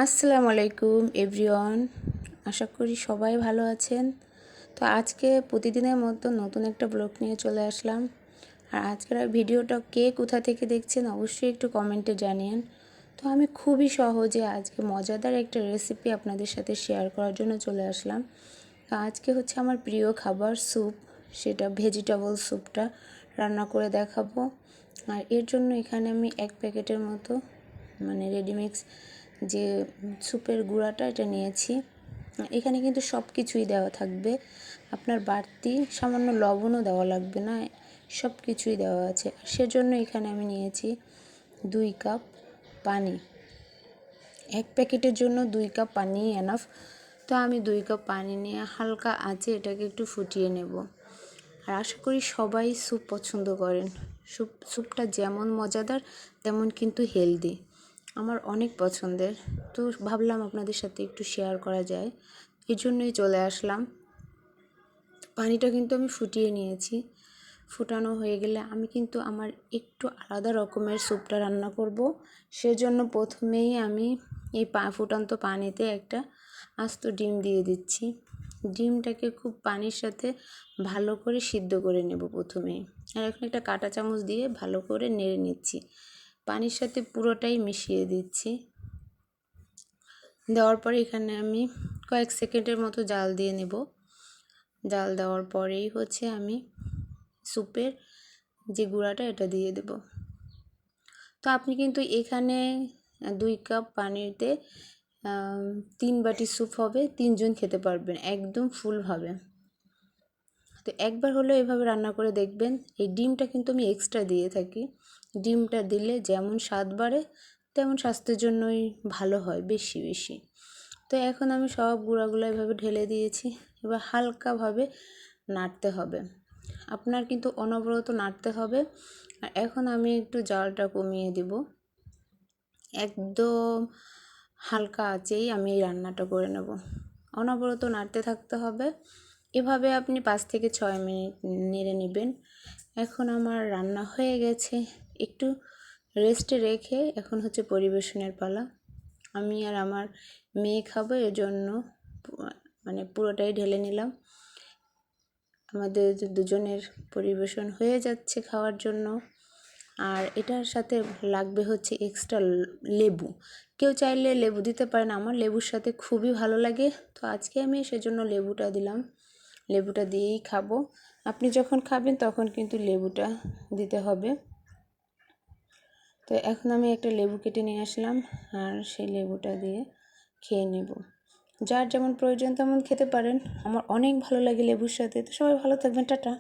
আসসালামু আলাইকুম এভরিওয়ান, আশা করি সবাই ভালো আছেন। তো আজকে প্রতিদিনের মতো নতুন একটা ব্লগ নিয়ে চলে আসলাম। আর আজকের ভিডিওটা কে কোথা থেকে দেখছেন অবশ্যই একটু কমেন্টে জানিয়েন। তো আমি খুবই সহজে আজকে মজাদার একটা রেসিপি আপনাদের সাথে শেয়ার করার জন্য চলে আসলাম। তো আজকে হচ্ছে আমার প্রিয় খাবার স্যুপ, সেটা ভেজিটেবল স্যুপটা রান্না করে দেখাবো। আর এর জন্য এখানে আমি 1 প্যাকেটের মতো রেডিমিক্স যে স্যুপের গুঁড়াটা এটা নিয়েছি। এখানে কিন্তু সব কিছুই দেওয়া থাকবে, আপনার বাড়তি সামান্য লবণও দেওয়া লাগবে না, সব কিছুই দেওয়া আছে। সেজন্য এখানে আমি নিয়েছি 2 কাপ পানি। 1 প্যাকেটের জন্য 2 কাপ পানি এনাফ। তো আমি 2 কাপ পানি নিয়ে হালকা আঁচে এটাকে একটু ফুটিয়ে নেব। আর আশা করি সবাই স্যুপ পছন্দ করেন। স্যুপটা যেমন মজাদার তেমন কিন্তু হেলদি, আমার অনেক পছন্দের। তো ভাবলাম আপনাদের সাথে একটু শেয়ার করা যায়, এই জন্যই চলে আসলাম। পানিটা কিন্তু আমি ফুটিয়ে নিয়েছি। ফুটানো হয়ে গেলে আমি কিন্তু আমার একটু আলাদা রকমের স্যুপটা রান্না করব। সেজন্য প্রথমেই আমি এই ফুটন্ত পানিতে একটা আস্ত ডিম দিয়ে দিচ্ছি। ডিমটাকে খুব পানির সাথে ভালো করে সিদ্ধ করে নেব প্রথমেই। আর এখন একটা কাঁটা চামচ দিয়ে ভালো করে নেড়ে নিচ্ছি, পানির সাথে পুরোটাই মিশিয়ে দিচ্ছি। দেওয়ার পরে এখানে আমি কয়েক সেকেন্ডের মতো জাল দিয়ে নেব। জাল দেওয়ার পরেই হচ্ছে আমি স্যুপের যে গুঁড়াটা এটা দিয়ে দেব। তো আপনি কিন্তু এখানে 2 কাপ পানিতে 3 বাটি স্যুপ হবে, 3 জন খেতে পারবেন একদম ফুলভাবে। তো একবার হলেও এভাবে রান্না করে দেখবেন। এই ডিমটা কিন্তু আমি এক্সট্রা দিয়ে থাকি, ডিমটা দিলে যেমন স্বাদ বাড়ে তেমন স্বাস্থ্যের জন্যই ভালো হয় বেশি বেশি। তো এখন আমি সব গুঁড়াগুলো এভাবে ঢেলে দিয়েছি। এবার হালকাভাবে নাড়তে হবে, আপনার কিন্তু অনবরত নাড়তে হবে। আর এখন আমি একটু জালটা কমিয়ে দিব, একদম হালকা আঁচেই আমি এই রান্নাটা করে নেব। অনবরত নাড়তে থাকতে হবে, এভাবে আপনি 5 থেকে 6 মিনিট নেড়ে নেবেন। এখন আমার রান্না হয়ে গেছে, একটু রেস্টে রেখে এখন হচ্ছে পরিবেশনের পালা। আমি আর আমার মেয়ে খাবো, এজন্য পুরোটাই ঢেলে নিলাম। আমাদের দুজনের পরিবেশন হয়ে যাচ্ছে খাওয়ার জন্য। আর এটার সাথে লাগবে হচ্ছে এক্সট্রা লেবু, কেউ চাইলে লেবু দিতে পারেন, আমার লেবুর সাথে খুবই ভালো লাগে। তো আজকে আমি সেজন্য লেবুটা দিলাম, লেবুটা দিয়েই খাবো। আপনি যখন খাবেন তখন কিন্তু লেবুটা দিতে হবে। তো এখন আমি একটা লেবু কেটে নিয়ে আসলাম, আর সেই লেবুটা দিয়ে খেয়ে নেব। যার যেমন প্রয়োজন তেমন খেতে পারেন, আমার অনেক ভালো লাগে লেবুর সাথে। তো সবাই ভালো থাকবেন, টাটা।